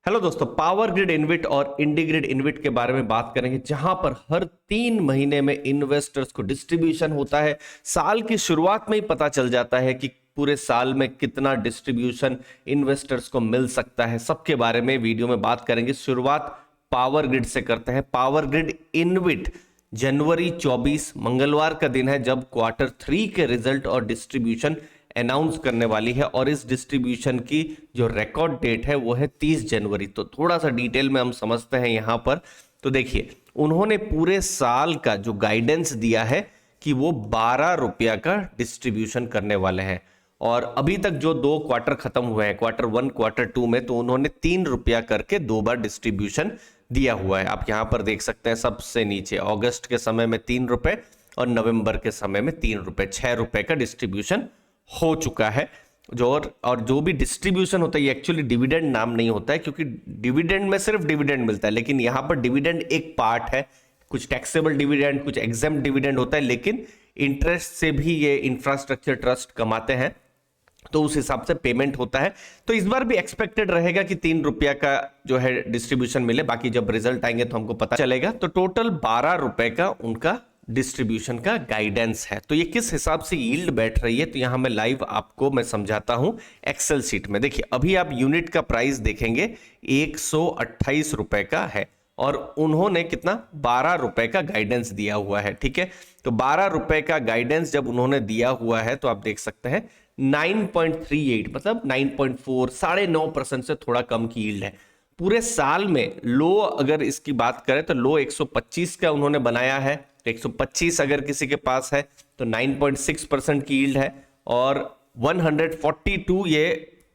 Hello दोस्तों, power grid InvIT और इंडीग्रिड InvIT के बारे में बात करेंगे, जहां पर हर 3 महीने में इन्वेस्टर्स को डिस्ट्रीब्यूशन होता है। साल की शुरुआत में ही पता चल जाता है कि पूरे साल में कितना डिस्ट्रीब्यूशन इन्वेस्टर्स को मिल सकता है। सबके बारे में वीडियो में बात करेंगे। शुरुआत पावर ग्रिड से करते हैं। पावर ग्रिड इन्विट जनवरी 24 मंगलवार का दिन है जब Q3 के रिजल्ट और डिस्ट्रीब्यूशन अनाउंस करने वाली है, और इस डिस्ट्रीब्यूशन की जो रिकॉर्ड डेट है वो है 30 जनवरी। तो थोड़ा सा डिटेल में हम समझते हैं यहां पर। तो देखिए, उन्होंने पूरे साल का जो गाइडेंस दिया है कि वो 12 रुपया का डिस्ट्रीब्यूशन करने वाले हैं, और अभी तक जो 2 क्वार्टर खत्म हुए हैं, Q1 Q2 में, तो उन्होंने 3 रुपया करके 2 बार डिस्ट्रीब्यूशन दिया हुआ है। आप यहां पर देख सकते हैं सबसे नीचे, अगस्त के समय में 3 रुपए और नवंबर के समय में 3 रुपए, 6 रुपए का डिस्ट्रीब्यूशन हो चुका है। और जो भी डिस्ट्रीब्यूशन होता है ये एक्चुअली डिविडेंड नाम नहीं होता है, क्योंकि डिविडेंड में सिर्फ डिविडेंड मिलता है, लेकिन यहां पर डिविडेंड एक पार्ट है। कुछ टैक्सेबल डिविडेंड, कुछ एग्जेम्प्ट डिविडेंड होता है, लेकिन इंटरेस्ट से भी ये इंफ्रास्ट्रक्चर ट्रस्ट कमाते हैं, तो उस हिसाब से पेमेंट होता है। तो इस बार भी एक्सपेक्टेड रहेगा कि 3 रुपया का जो है डिस्ट्रीब्यूशन मिले। बाकी जब रिजल्ट आएंगे तो हमको पता चलेगा। तो टोटल 12 रुपए का उनका डिस्ट्रीब्यूशन का गाइडेंस है। तो ये किस हिसाब से यील्ड बैठ रही है, तो यहां मैं लाइव आपको मैं समझाता हूं एक्सेल शीट में। देखिए, अभी आप यूनिट का प्राइस देखेंगे 128 रुपए का है, और उन्होंने कितना 12 रुपए का गाइडेंस दिया हुआ है। ठीक है, तो 12 रुपए का गाइडेंस जब उन्होंने दिया हुआ है तो आप देख सकते हैं 9.38 मतलब 9.4, 9.5% से थोड़ा कम की यील्ड है। पूरे साल में लो अगर इसकी बात करें तो लो 125 का उन्होंने बनाया है। 125 अगर किसी के पास है तो 9.6% की यील्ड है, और 142 ये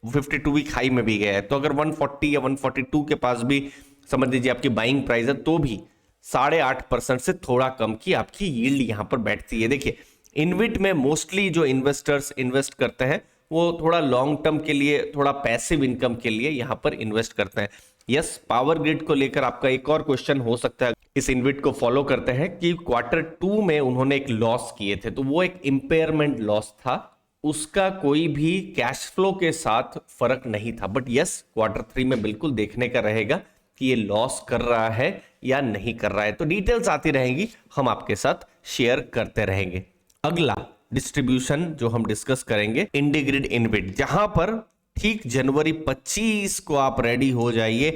52 वीक हाई में भी गया है। तो अगर 140 या 142 के पास भी समझ लीजिए आपकी बाइंग प्राइस है, तो भी 8.5% से थोड़ा कम की आपकी यील्ड यहां पर बैठती है। देखिए, इन्विट में मोस्टली जो इन्वेस्टर्स इन्वेस्ट करते हैं वो थोड़ा लॉन्ग टर्म के लिए, थोड़ा पैसिव इनकम के लिए यहां पर इन्वेस्ट करते हैं। यस, पावर ग्रिड को लेकर आपका एक और क्वेश्चन हो सकता है। इस इन्विट को फॉलो करते हैं कि Q2 में उन्होंने एक लॉस किए थे, तो वो एक इंपेयरमेंट लॉस था, उसका कोई भी कैश फ्लो के साथ फर्क नहीं था। बट यस, Q3 में बिल्कुल देखने का रहेगा कि ये लॉस कर रहा है या नहीं कर रहा है। तो डिटेल्स आती रहेंगी, हम आपके साथ शेयर करते रहेंगे। अगला डिस्ट्रीब्यूशन जो हम डिस्कस करेंगे, इंडीग्रिड इन्विट, जहां पर ठीक जनवरी 25 को आप रेडी हो जाइए।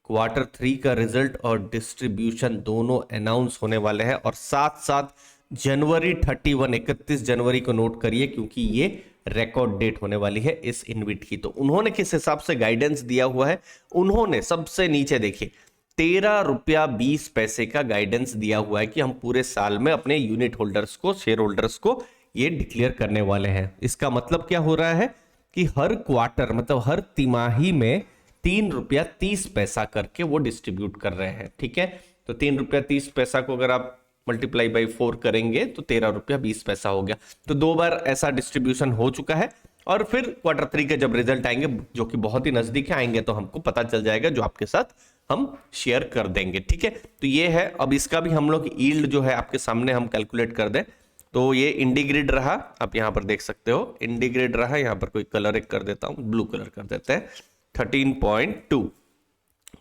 Q3 का रिजल्ट और डिस्ट्रीब्यूशन दोनों अनाउंस होने वाले हैं, और साथ साथ जनवरी 31 जनवरी को नोट करिए, क्योंकि ये रिकॉर्ड डेट होने वाली है इस इन्विट की। तो उन्होंने किस हिसाब से गाइडेंस दिया हुआ है, उन्होंने सबसे नीचे देखिए 13 रुपया 20 पैसे का गाइडेंस दिया हुआ है कि हम पूरे साल में अपने यूनिट होल्डर्स को, शेयर होल्डर्स को ये डिक्लेयर करने वाले हैं। इसका मतलब क्या हो रहा है कि हर क्वार्टर मतलब हर तिमाही में 3 रुपया 30 पैसा करके वो डिस्ट्रीब्यूट कर रहे हैं। ठीक है, तो 3 रुपया 30 पैसा को अगर आप मल्टीप्लाई बाई 4 करेंगे तो 13 रुपया 20 पैसा हो गया। तो 2 बार ऐसा डिस्ट्रीब्यूशन हो चुका है, और फिर Q3 के जब रिजल्ट आएंगे, जो कि बहुत ही नजदीक आएंगे, तो हमको पता चल जाएगा, जो आपके साथ हम शेयर कर देंगे। ठीक है, तो ये है। अब इसका भी हम लोग यील्ड जो है आपके सामने हम कैलकुलेट कर दें, तो ये इंडीग्रिड रहा, आप यहां पर देख सकते हो इंडीग्रिड रहा। यहां पर कोई कलर एक कर देता हूं, ब्लू कलर कर देते हैं। 13.2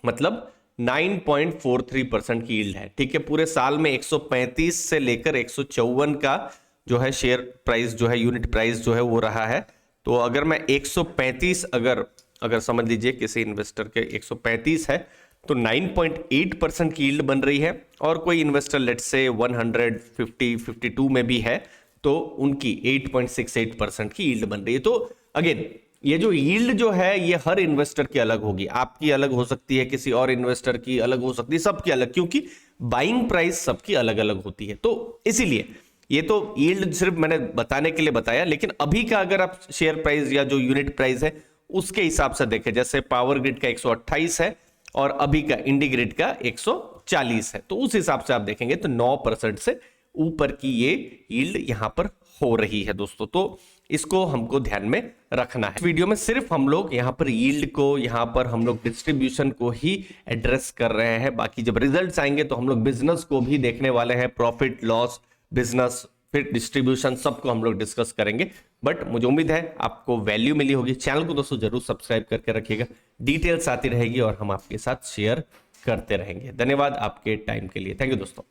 मतलब 9.43% की यील्ड है। ठीक है, पूरे साल में 135 से लेकर 154 का जो है शेयर प्राइस, जो है यूनिट प्राइस जो है वो रहा है। तो अगर मैं 135 अगर समझ लीजिए किसी इन्वेस्टर के 135 है, तो 9.8% की यील्ड बन रही है। और कोई इन्वेस्टर लेट्स से 152 में भी है, तो उनकी 8.68% की यील्ड बन रही है। तो अगेन, ये जो यील्ड जो है ये हर इन्वेस्टर की अलग होगी, आपकी अलग हो सकती है, किसी और इन्वेस्टर की अलग हो सकती है, सबकी अलग, क्योंकि बाइंग प्राइस सबकी अलग अलग होती है। तो इसीलिए ये तो यील्ड सिर्फ मैंने बताने के लिए बताया, लेकिन अभी का अगर आप शेयर प्राइस या जो यूनिट प्राइस है उसके हिसाब से देखें, जैसे पावर ग्रिड का 128 है और अभी का इंडीग्रिड का 140 है, तो उस हिसाब से आप देखेंगे तो 9% से ऊपर की ये यील्ड यहां पर हो रही है दोस्तों। तो इसको हमको ध्यान में रखना है। इस वीडियो में सिर्फ हम लोग यहां पर यील्ड को, यहां पर हम लोग डिस्ट्रीब्यूशन को ही एड्रेस कर रहे हैं। बाकी जब रिजल्ट्स आएंगे तो हम लोग बिजनेस को भी देखने वाले हैं, प्रॉफिट लॉस, बिजनेस फिर डिस्ट्रीब्यूशन सबको हम लोग डिस्कस करेंगे। बट मुझे उम्मीद है आपको वैल्यू मिली होगी। चैनल को दोस्तों जरूर सब्सक्राइब करके रखिएगा, डिटेल्स आती रहेगी और हम आपके साथ शेयर करते रहेंगे। धन्यवाद आपके टाइम के लिए। थैंक यू दोस्तों।